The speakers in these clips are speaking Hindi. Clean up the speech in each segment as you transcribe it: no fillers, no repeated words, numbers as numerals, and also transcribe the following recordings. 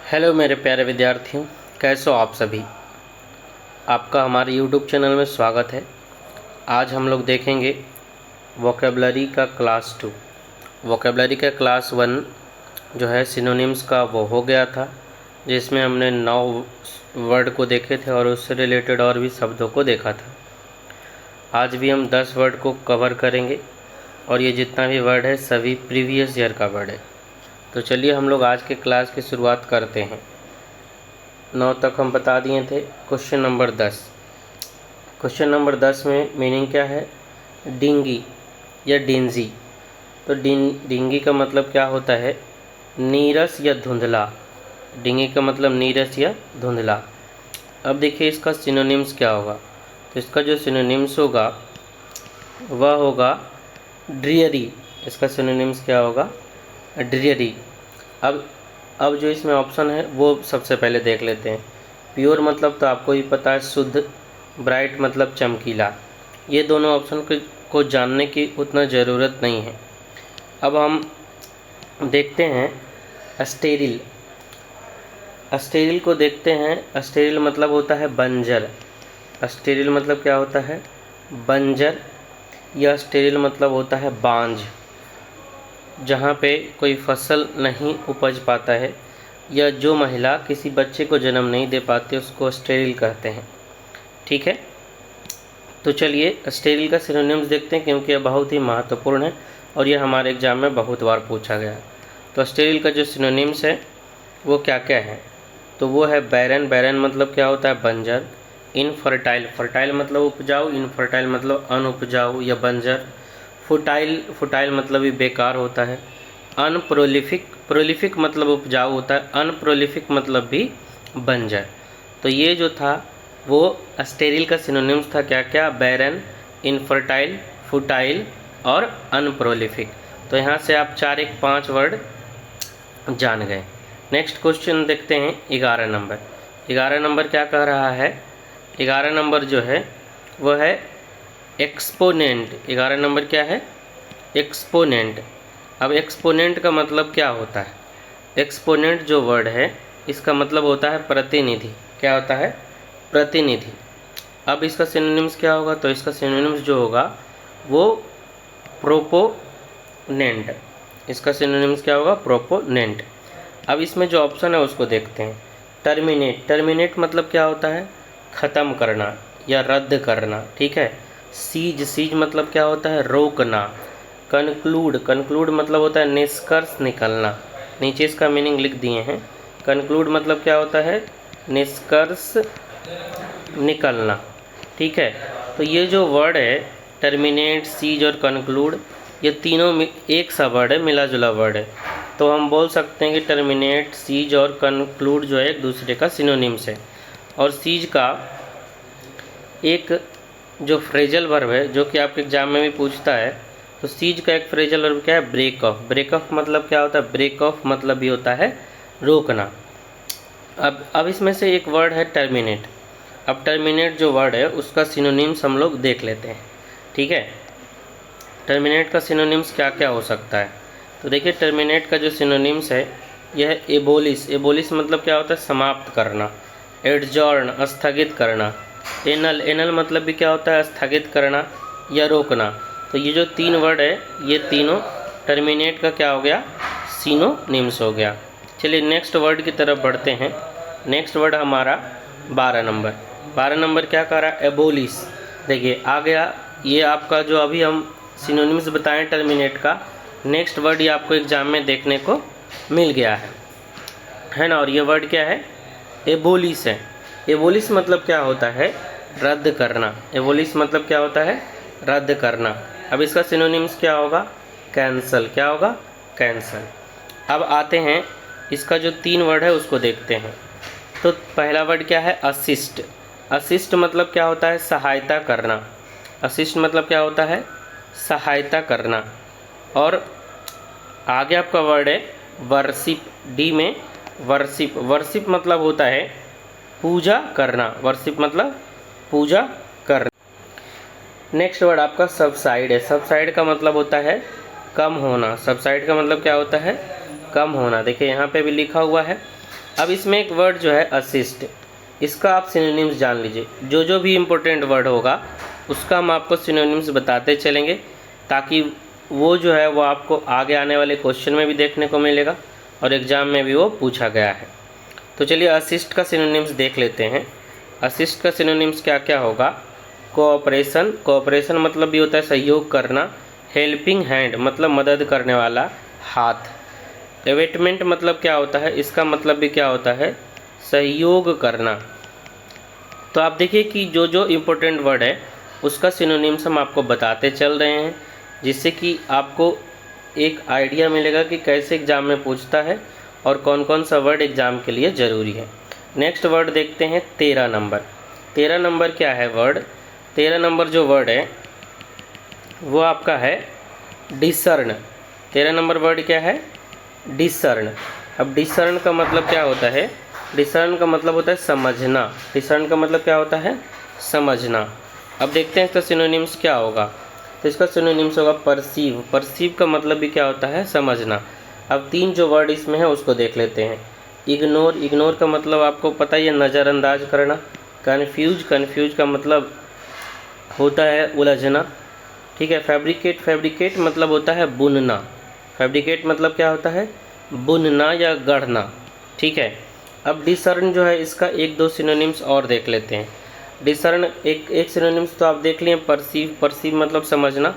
हेलो मेरे प्यारे विद्यार्थियों, कैसे हो आप सभी। आपका हमारे यूट्यूब चैनल में स्वागत है। आज हम लोग देखेंगे वोकेबलरी का क्लास 2। वोकेबलरी का क्लास 1 जो है सिनोनिम्स का वो हो गया था, जिसमें हमने 9 वर्ड को देखे थे और उससे रिलेटेड और भी शब्दों को देखा था। आज भी हम 10 वर्ड को कवर करेंगे और ये जितना भी वर्ड है सभी प्रीवियस ईयर का वर्ड है। तो चलिए हम लोग आज के क्लास की शुरुआत करते हैं। 9 तक हम बता दिए थे। Question number 10। क्वेश्चन नंबर 10 में मीनिंग क्या है? डिंगी या डिंजी। तो डिंगी का मतलब क्या होता है? नीरस या धुंधला। डिंगी का मतलब नीरस या धुंधला। अब देखिए इसका सिनोनिम्स क्या होगा। तो इसका जो सिनोनिम्स होगा वह होगा ड्रियरी। इसका सिनोनिम्स क्या होगा? ड्रियरी। अब जो इसमें ऑप्शन है वो सबसे पहले देख लेते हैं। प्योर मतलब तो आपको ही पता है, शुद्ध। ब्राइट मतलब चमकीला। ये दोनों ऑप्शन को जानने की उतना ज़रूरत नहीं है। अब हम देखते हैं स्टेरिल। स्टेरिल को देखते हैं। स्टेरिल मतलब होता है बंजर। स्टेरिल मतलब क्या होता है? बंजर। या स्टेरिल मतलब होता है बांझ, जहाँ पे कोई फसल नहीं उपज पाता है या जो महिला किसी बच्चे को जन्म नहीं दे पाती उसको स्टेरिल कहते हैं। ठीक है, तो चलिए स्टेरिल का सिनोनिम्स देखते हैं, क्योंकि यह बहुत ही महत्वपूर्ण है और यह हमारे एग्जाम में बहुत बार पूछा गया है। तो स्टेरिल का जो सिनोनिम्स है वो क्या क्या है? तो वो है बैरन। बैरन मतलब क्या होता है? बंजर। इनफर्टाइल। फर्टाइल मतलब उपजाऊ। इनफर्टाइल मतलब अनउपजाऊ या बंजर। फुटाइल मतलब भी बेकार होता है। अनप्रोलिफिक। प्रोलिफिक मतलब उपजाऊ होता है। अनप्रोलिफिक मतलब भी बंजर। तो ये जो था वो स्टेरिल का सिनोनिम्स था। क्या क्या? बैरन, इनफर्टाइल, फुटाइल और अनप्रोलिफिक। तो यहाँ से आप 4 1 5 वर्ड जान गए। नेक्स्ट क्वेश्चन देखते हैं 11 नंबर। 11 नंबर क्या कह रहा है? 11 नंबर जो है वह है एक्सपोनेंट। 11 नंबर क्या है? एक्सपोनेंट। अब एक्सपोनेंट का मतलब क्या होता है? एक्सपोनेंट जो वर्ड है इसका मतलब होता है प्रतिनिधि। क्या होता है? प्रतिनिधि। अब इसका सिनोनिम्स क्या होगा? तो इसका सिनोनिम्स जो होगा वो प्रोपोनेंट। इसका सिनोनिम्स क्या होगा? प्रोपोनेंट। अब इसमें जो ऑप्शन है उसको देखते हैं। टर्मिनेट। टर्मिनेट मतलब क्या होता है? ख़त्म करना या रद्द करना। ठीक है। सीज। सीज मतलब क्या होता है? रोकना। कंक्लूड। कंक्लूड मतलब होता है निष्कर्ष निकलना। नीचे इसका मीनिंग लिख दिए हैं। कंक्लूड मतलब क्या होता है? निष्कर्ष निकलना। ठीक है। तो ये जो वर्ड है टर्मिनेट, सीज और कंक्लूड, ये तीनों एक सा वर्ड है, मिला जुला वर्ड है। तो हम बोल सकते हैं कि टर्मिनेट, सीज और कंक्लूड जो है एक दूसरे का सिनोनिम्स है। और सीज का एक जो फ्रेजल वर्ब है जो कि आपके एग्जाम में भी पूछता है, तो सीज का एक फ्रेजल वर्ब क्या है? Break of. ब्रेक ऑफ मतलब क्या होता है? ब्रेक ऑफ मतलब भी होता है रोकना। अब इसमें से एक वर्ड है टर्मिनेट। अब टर्मिनेट जो वर्ड है उसका सिनोनिम्स हम लोग देख लेते हैं। ठीक है, टर्मिनेट का सिनोनिम्स क्या क्या हो सकता है? तो देखिए टर्मिनेट का जो सिनोनिम्स है यह है एबोलिश। एबोलिश मतलब क्या होता है? समाप्त करना। एडजॉर्न, स्थगित करना। एनल। एनल मतलब भी क्या होता है? स्थगित करना या रोकना। तो ये जो 3 वर्ड है ये तीनों टर्मिनेट का क्या हो गया? सिनोनिम्स हो गया। चलिए नेक्स्ट वर्ड की तरफ बढ़ते हैं। नेक्स्ट वर्ड हमारा 12 नंबर। 12 नंबर क्या कह रहा है? एबोलिश। देखिए आ गया ये आपका जो अभी हम सिनोनिम्स बताएं टर्मिनेट का, नेक्स्ट वर्ड ये आपको एग्जाम में देखने को मिल गया है ना। और ये वर्ड क्या है? एबोलिश है। एबोलिश मतलब क्या होता है? रद्द करना। एबोलिश मतलब क्या होता है? रद्द करना। अब इसका सिनोनिम्स क्या होगा? कैंसल। क्या होगा? कैंसल। अब आते हैं इसका जो 3 वर्ड है उसको देखते हैं। तो पहला वर्ड क्या है? असिस्ट। असिस्ट मतलब क्या होता है? सहायता करना। असिस्ट मतलब क्या होता है? सहायता करना। और आगे आपका वर्ड है वर्शिप। डी में वर्शिप। वर्शिप मतलब होता है पूजा करना। वर्शिप मतलब पूजा करना। नेक्स्ट वर्ड आपका सबसाइड है। सबसाइड का मतलब होता है कम होना। सबसाइड का मतलब क्या होता है? कम होना। देखिए यहाँ पे भी लिखा हुआ है अब इसमें एक वर्ड जो है असिस्ट, इसका आप सिनोनिम्स जान लीजिए। जो भी इम्पोर्टेंट वर्ड होगा उसका हम आपको सिनोनिम्स बताते चलेंगे, ताकि वो जो है वो आपको आगे आने वाले क्वेश्चन में भी देखने को मिलेगा और एग्ज़ाम में भी वो पूछा गया है। तो चलिए असिस्ट का सिनोनिम्स देख लेते हैं। असिस्ट का सिनोनिम्स क्या क्या होगा? कोऑपरेशन, कोऑपरेशन मतलब भी होता है सहयोग करना। हेल्पिंग हैंड मतलब मदद करने वाला हाथ। एवेटमेंट मतलब क्या होता है? इसका मतलब भी क्या होता है? सहयोग करना। तो आप देखिए कि जो इम्पोर्टेंट वर्ड है उसका सिनोनिम्स हम आपको बताते चल रहे हैं, जिससे कि आपको एक आइडिया मिलेगा कि कैसे एग्ज़ाम में पूछता है और कौन कौन सा वर्ड एग्ज़ाम के लिए ज़रूरी है। नेक्स्ट वर्ड देखते हैं 13 नंबर। 13 नंबर क्या है वर्ड? 13 नंबर जो वर्ड है वो आपका है डिसर्न। 13 नंबर वर्ड क्या है? डिसर्न। अब डिसर्न का मतलब क्या होता है? डिसर्न का मतलब होता है समझना। डिसर्न का मतलब क्या होता है? समझना। अब देखते हैं इसका सिनोनिम्स क्या होगा। तो इसका सिनोनिम्स होगा परसीव। परसीव का मतलब भी क्या होता है? समझना। अब 3 जो वर्ड इसमें है उसको देख लेते हैं। इग्नोर, इग्नोर का मतलब आपको पता ही है, नज़रअंदाज करना। कन्फ्यूज, कन्फ्यूज का मतलब होता है उलझना। ठीक है। फैब्रिकेट, फैब्रिकेट मतलब होता है बुनना। फैब्रिकेट मतलब क्या होता है? बुनना या गढ़ना। ठीक है। अब डिसर्न जो है इसका 1-2 सिनोनिम्स और देख लेते हैं। डिसर्न एक सिनोनिम्स तो आप देख लिए, परसीव, परसीव मतलब समझना।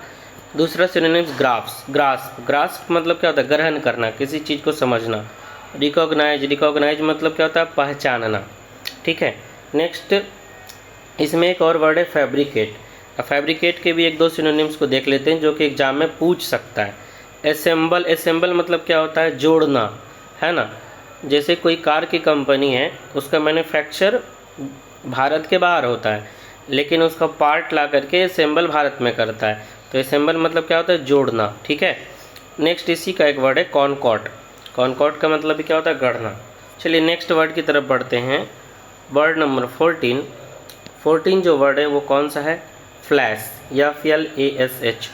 दूसरा सिनोनिम्स ग्राफ्स, ग्रास्प, ग्रास्प मतलब क्या होता है? ग्रहण करना, किसी चीज़ को समझना। रिकॉग्नाइज, रिकॉग्नाइज मतलब क्या होता है? पहचानना। ठीक है। नेक्स्ट इसमें एक और वर्ड है फैब्रिकेट। अब फैब्रिकेट के भी 1-2 सिनोनिम्स को देख लेते हैं जो कि एग्जाम में पूछ सकता है। असेंबल, असेंबल मतलब क्या होता है? जोड़ना, है ना। जैसे कोई कार की कंपनी है, उसका मैन्युफैक्चर भारत के बाहर होता है, लेकिन उसका पार्ट ला करके असेंबल भारत में करता है। तो असेंबल मतलब क्या होता है? जोड़ना। ठीक है। नेक्स्ट इसी का एक वर्ड है कॉनकॉर्ड। कॉनकॉर्ड का मतलब भी क्या होता है? गढ़ना। चलिए नेक्स्ट वर्ड की तरफ बढ़ते हैं। Word number 14। 14 जो वर्ड है वो कौन सा है? फ्लैश या FLASH।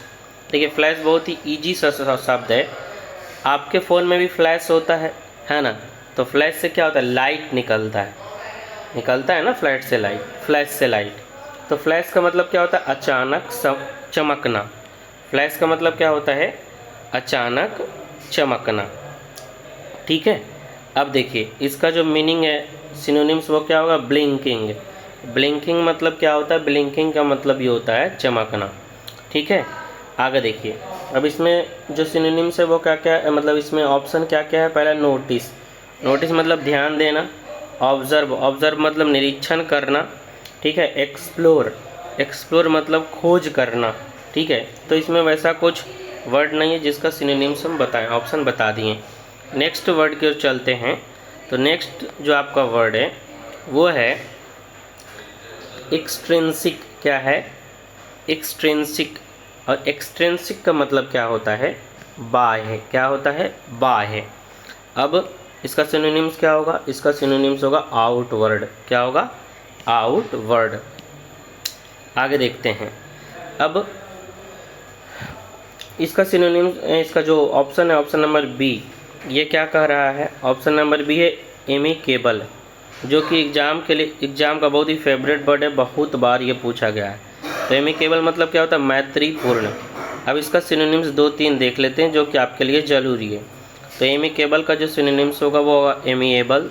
देखिए फ्लैश बहुत ही ईजी शब्द है। आपके फ़ोन में भी फ्लैश होता है ना। तो फ्लैश से क्या होता है? लाइट निकलता है ना, फ्लैश से लाइट, फ्लैश से लाइट। तो फ्लैश का मतलब क्या होता है? अचानक चमकना। फ्लैश का मतलब क्या होता है? अचानक चमकना। ठीक है। अब देखिए इसका जो मीनिंग है, सिनोनिम्स, वो क्या होगा? ब्लिंकिंग। ब्लिंकिंग मतलब क्या होता है? ब्लिंकिंग का मतलब ये होता है चमकना। ठीक है। आगे देखिए अब इसमें जो सिनोनिम्स है वो क्या क्या है, मतलब इसमें ऑप्शन क्या क्या है? पहला नोटिस, नोटिस मतलब ध्यान देना। ऑब्जर्व, ऑब्जर्व मतलब निरीक्षण करना। ठीक है। एक्सप्लोर, एक्सप्लोर मतलब खोज करना। ठीक है। तो इसमें वैसा कुछ वर्ड नहीं है जिसका सिनोनिम्स हम बताएं, ऑप्शन बता दिए। नेक्स्ट वर्ड की ओर चलते हैं। तो नेक्स्ट जो आपका वर्ड है वो है एक्सट्रिंसिक। क्या है? एक्सट्रिंसिक। और एक्सट्रिंसिक का मतलब क्या होता है? बाह्य। क्या होता है? बाह्य। अब इसका सिनोनिम्स क्या होगा? इसका सिनोनिम्स होगा आउटवर्ड। क्या होगा? आउटवर्ड। आगे देखते हैं। अब इसका सिनोनिम्स, इसका जो ऑप्शन है, ऑप्शन नंबर बी, ये क्या कह रहा है? ऑप्शन नंबर बी है एमिकेबल, जो कि एग्ज़ाम के लिए, एग्ज़ाम का बहुत ही फेवरेट वर्ड है, बहुत बार ये पूछा गया है। तो एमिकेबल मतलब क्या होता है? मैत्रीपूर्ण। अब इसका सिनोनिम्स 2-3 देख लेते हैं जो कि आपके लिए ज़रूरी है। तो एमिकेबल का जो सिनोनिम्स होगा वो होगा एमिएबल,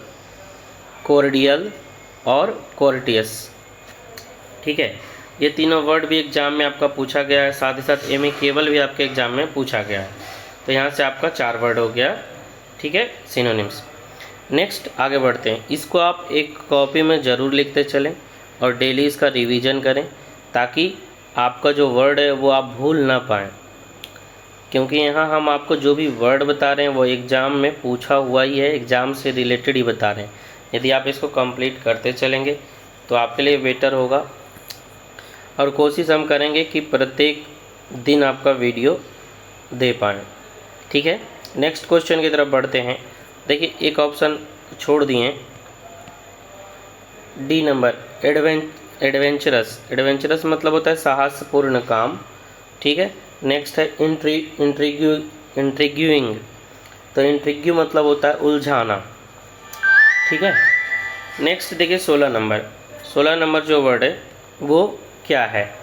कोर्डियल और कोर्टियस। ठीक है। ये तीनों वर्ड भी एग्ज़ाम में आपका पूछा गया है, साथ ही साथ एमिकेबल भी आपके एग्ज़ाम में पूछा गया है। तो यहाँ से आपका 4 वर्ड हो गया। ठीक है, सिनोनिम्स। नेक्स्ट आगे बढ़ते हैं। इसको आप एक कॉपी में ज़रूर लिखते चलें और डेली इसका रिवीजन करें, ताकि आपका जो वर्ड है वो आप भूल ना पाएँ, क्योंकि यहाँ हम आपको जो भी वर्ड बता रहे हैं वो एग्ज़ाम में पूछा हुआ ही है, एग्ज़ाम से रिलेटेड ही बता रहे हैं। यदि आप इसको कंप्लीट करते चलेंगे तो आपके लिए बेटर होगा। और कोशिश हम करेंगे कि प्रत्येक दिन आपका वीडियो दे पाएँ। ठीक है। नेक्स्ट क्वेश्चन की तरफ बढ़ते हैं। देखिए एक ऑप्शन छोड़ दिए, डी नंबर, एडवेंचरस। एडवेंचरस मतलब होता है साहसपूर्ण काम। ठीक है। नेक्स्ट है इंट्रीग्यूइंग। तो इंट्रीग्यू मतलब होता है उलझाना। ठीक है। नेक्स्ट देखिए 16 नंबर। 16 नंबर जो वर्ड है वो क्या है?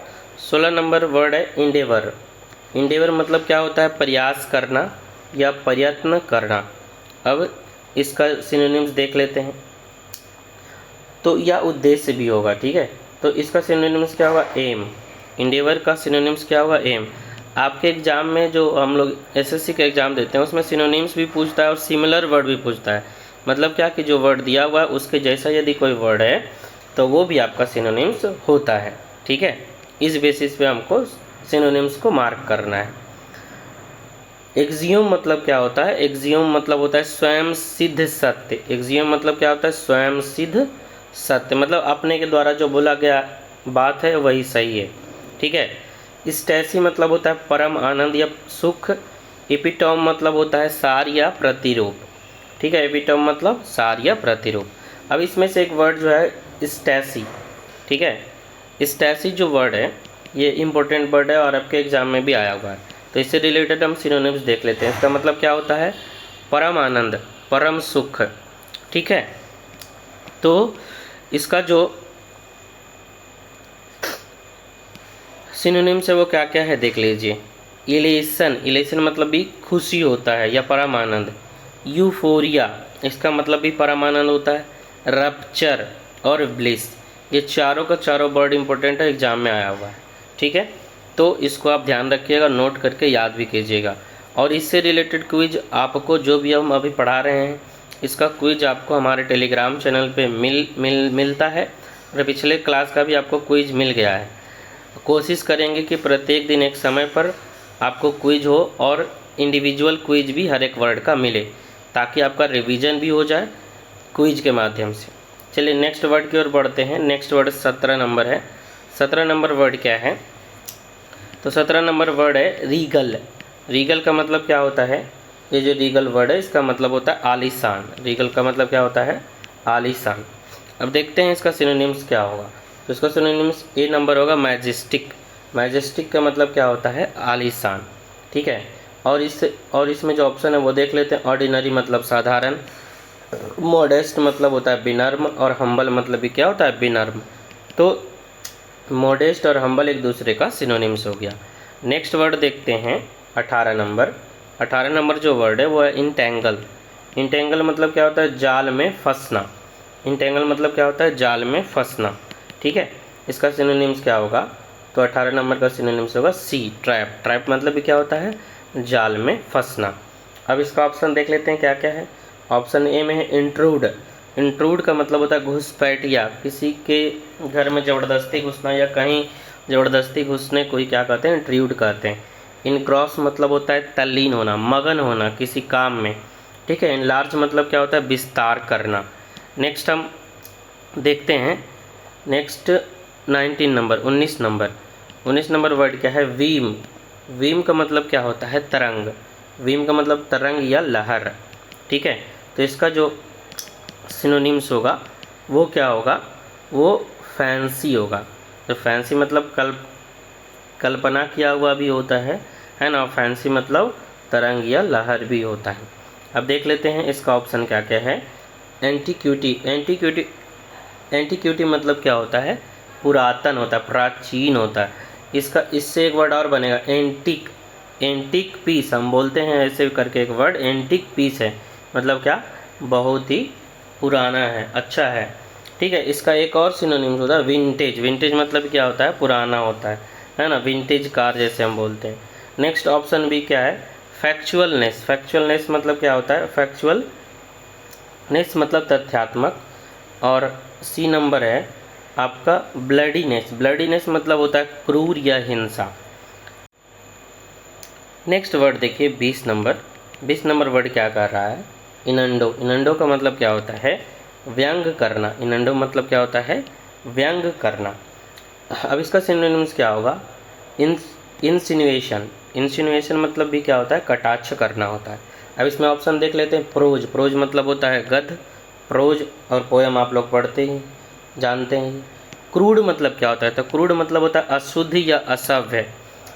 16 नंबर वर्ड है इंडेवर। इंडेवर मतलब क्या होता है? प्रयास करना या प्रयत्न करना। अब इसका सिनोनिम्स देख लेते हैं। तो या उद्देश्य भी होगा, ठीक है। तो इसका सिनोनिम्स क्या होगा? एम। इंडेवर का सिनोनिम्स क्या होगा? एम। आपके एग्जाम में जो हम लोग एसएससी का एग्जाम देते हैं उसमें सिनोनिम्स भी पूछता है और सिमिलर वर्ड भी पूछता है। मतलब क्या कि जो वर्ड दिया हुआ है उसके जैसा यदि कोई वर्ड है तो वो भी आपका सिनोनिम्स होता है, ठीक है। इस बेसिस पे हमको सिनोनिम्स को मार्क करना है। एक्सियोम मतलब क्या होता है? एक्सियोम मतलब होता है स्वयं सिद्ध सत्य। एक्सियोम मतलब क्या होता है? स्वयं सिद्ध सत्य, मतलब अपने के द्वारा जो बोला गया बात है वही सही है, ठीक है। स्टैसी मतलब होता है परम आनंद या सुख। एपिटोम मतलब होता है सार या प्रतिरूप, ठीक है। एपिटोम मतलब सार या प्रतिरूप। अब इसमें से एक वर्ड जो है स्टैसी, ठीक है। स्टैसी जो वर्ड है ये इम्पोर्टेंट वर्ड है और आपके एग्जाम में भी आया हुआ है। तो इससे रिलेटेड हम सिनोनिम्स देख लेते हैं। इसका मतलब क्या होता है? परम आनंद, परम सुख, ठीक है। तो इसका जो सिनोनिम्स है वो क्या क्या है देख लीजिए। इलेशन, इलेशन मतलब भी खुशी होता है या परम आनंद। यूफोरिया, इसका मतलब भी परम आनंद होता है। रप्चर और ब्लिस, ये चारों का चारों वर्ड इंपॉर्टेंट है, एग्जाम में आया हुआ है, ठीक है। तो इसको आप ध्यान रखिएगा, नोट करके याद भी कीजिएगा। और इससे रिलेटेड क्विज आपको जो भी हम अभी पढ़ा रहे हैं इसका क्विज आपको हमारे टेलीग्राम चैनल पे मिलता है और पिछले क्लास का भी आपको क्विज मिल गया है। कोशिश करेंगे कि प्रत्येक दिन एक समय पर आपको क्विज हो और इंडिविजुअल क्विज भी हर एक वर्ड का मिले ताकि आपका रिवीजन भी हो जाए क्विज के माध्यम से। चलिए नेक्स्ट वर्ड की ओर बढ़ते हैं। नेक्स्ट वर्ड 17 नंबर है। 17 नंबर वर्ड क्या है? तो 17 नंबर वर्ड है रीगल। रीगल का मतलब क्या होता है? ये जो रीगल वर्ड है इसका मतलब होता है आलीशान। रीगल का मतलब क्या होता है? आलीशान। अब देखते हैं इसका सिनोनिम्स क्या होगा। तो इसका सिनोनिम्स ए नंबर होगा मैजेस्टिक। मैजेस्टिक का मतलब क्या होता है? आलीशान, ठीक है। और इसमें जो ऑप्शन है वो देख लेते हैं। ऑर्डिनरी मतलब साधारण, मॉडेस्ट मतलब होता है विनम्र और हम्बल मतलब भी क्या होता है? विनम्र। तो मॉडेस्ट और हम्बल एक दूसरे का सिनोनिम्स हो गया। नेक्स्ट वर्ड देखते हैं 18 नंबर। 18 नंबर जो वर्ड है वो है इंटेंगल। इंटेंगल मतलब क्या होता है? जाल में फंसना। इंटेंगल मतलब क्या होता है? जाल में फंसना, ठीक है। इसका सिनोनिम्स क्या होगा? तो 18 नंबर का सिनोनिम्स होगा सी, ट्रैप। ट्रैप मतलब भी क्या होता है? जाल में फंसना। अब इसका ऑप्शन देख लेते हैं क्या क्या है। ऑप्शन ए में है इंट्रूड। इंट्रूड का मतलब होता है घुसपैठ या किसी के घर में ज़बरदस्ती घुसना या कहीं ज़बरदस्ती घुसने को ही क्या कहते हैं? इंट्रूड कहते हैं। इनक्रॉस मतलब होता है तल्लीन होना, मगन होना किसी काम में, ठीक है। इनलार्ज मतलब क्या होता है? विस्तार करना। नेक्स्ट हम देखते हैं next 19 number 19 number 19 number word क्या है? वीम। वीम का मतलब क्या होता है? तरंग। वीम का मतलब तरंग या लहर, ठीक है। तो इसका जो सिनोनिम्स होगा वो क्या होगा? वो फैंसी होगा। तो फैंसी मतलब कल्पना किया हुआ भी होता है ना। फैंसी मतलब तरंग या लहर भी होता है। अब देख लेते हैं इसका ऑप्शन क्या क्या है। एंटीक्विटी। एंटीक्विटी एंटीक्विटी मतलब क्या होता है? पुरातन होता है, प्राचीन होता है। इसका इससे एक वर्ड और बनेगा एंटिक। एंटिक पीस हम बोलते हैं ऐसे करके एक वर्ड एंटिक पीस है, मतलब क्या? बहुत ही पुराना है, अच्छा है, ठीक है। इसका एक और सिनोनिम्स होता है विंटेज। विंटेज मतलब क्या होता है? पुराना होता है ना। विंटेज कार जैसे हम बोलते हैं। नेक्स्ट ऑप्शन भी क्या है? फैक्चुअलनेस। फैक्चुअलनेस मतलब क्या होता है? फैक्चुअलनेस मतलब तथ्यात्मक। और सी नंबर है आपका ब्लडीनेस। ब्लडीनेस मतलब होता है क्रूर या हिंसा। नेक्स्ट वर्ड देखिए 20 नंबर। 20 नंबर वर्ड क्या कर रहा है? इनंडो। इनंडो का मतलब क्या होता है? व्यंग करना। इनंडो मतलब क्या होता है? व्यंग करना। अब इसका सिनोनिम्स क्या होगा? इंसिनुएशन। इंसिनुएशन मतलब भी क्या होता है? कटाक्ष करना होता है। अब इसमें ऑप्शन देख लेते हैं। प्रोज। प्रोज मतलब होता है गद्य। प्रोज और पोयम आप लोग पढ़ते ही जानते हैं। क्रूड मतलब क्या होता है? तो क्रूड मतलब होता है अशुद्ध या असभ्य।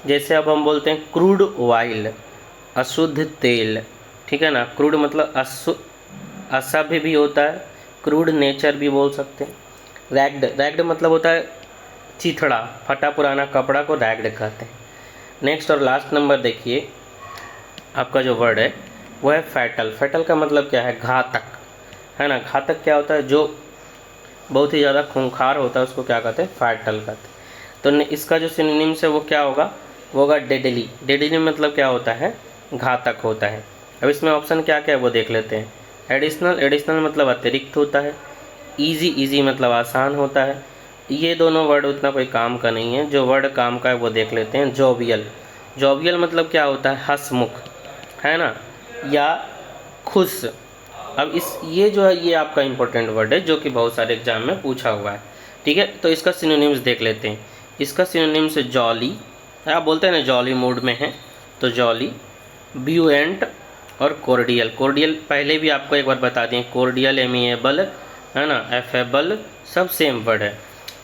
जैसे अब हम बोलते हैं क्रूड ऑयल, अशुद्ध तेल, ठीक है ना। क्रूड मतलब असभ्य भी होता है क्रूड नेचर भी बोल सकते हैं। रैग्ड, रैग्ड मतलब होता है चिथड़ा, फटा पुराना कपड़ा को रैग्ड कहते हैं। नेक्स्ट और लास्ट नंबर देखिए, आपका जो वर्ड है वो है फैटल। फैटल का मतलब क्या है? घातक, है ना। घातक क्या होता है? जो बहुत ही ज़्यादा खूंखार होता है उसको क्या कहते हैं? फैटल कहते हैं। तो इसका जो सिनोनिम्स है वो क्या होगा? वो होगा डेडली। डेडली मतलब क्या होता है? घातक होता है। अब इसमें ऑप्शन क्या क्या है वो देख लेते हैं। एडिशनल, एडिशनल मतलब अतिरिक्त होता है। ईजी, ईजी मतलब आसान होता है। ये दोनों वर्ड उतना कोई काम का नहीं है। जो वर्ड काम का है वो देख लेते हैं। जोवियल, जोवियल मतलब क्या होता है? हंसमुख, है ना, या खुश। अब ये जो है ये आपका इंपॉर्टेंट वर्ड है जो कि बहुत सारे एग्जाम में पूछा हुआ है, ठीक है। तो इसका सिनोनिम्स देख लेते हैं। इसका सिनोनिम्स जॉली, आप बोलते हैं ना जॉली मूड में है, तो जॉली, ब्यूएंट और कोर्डियल। कोर्डियल पहले भी आपको एक बार बता दें, कोर्डियल, एमिएबल, है ना, एफेबल, सब सेम वर्ड है।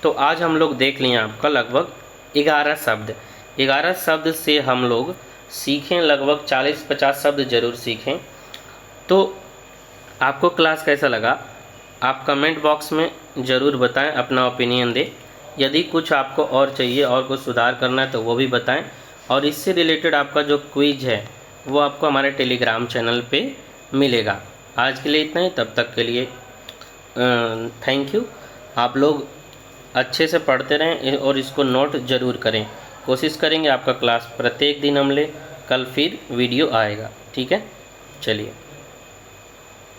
तो आज हम लोग देख लिए आपका लगभग 11 शब्द। 11 शब्द से हम लोग सीखें, लगभग 40-50 शब्द ज़रूर सीखें। तो आपको क्लास कैसा लगा आप कमेंट बॉक्स में ज़रूर बताएं, अपना ओपिनियन दें। यदि कुछ आपको और चाहिए और कुछ सुधार करना है तो वो भी बताएं। और इससे रिलेटेड आपका जो क्विज है वो आपको हमारे टेलीग्राम चैनल पे मिलेगा। आज के लिए इतना ही, तब तक के लिए थैंक यू। आप लोग अच्छे से पढ़ते रहें और इसको नोट ज़रूर करें। कोशिश करेंगे आपका क्लास प्रत्येक दिन हम ले। कल फिर वीडियो आएगा, ठीक है। चलिए।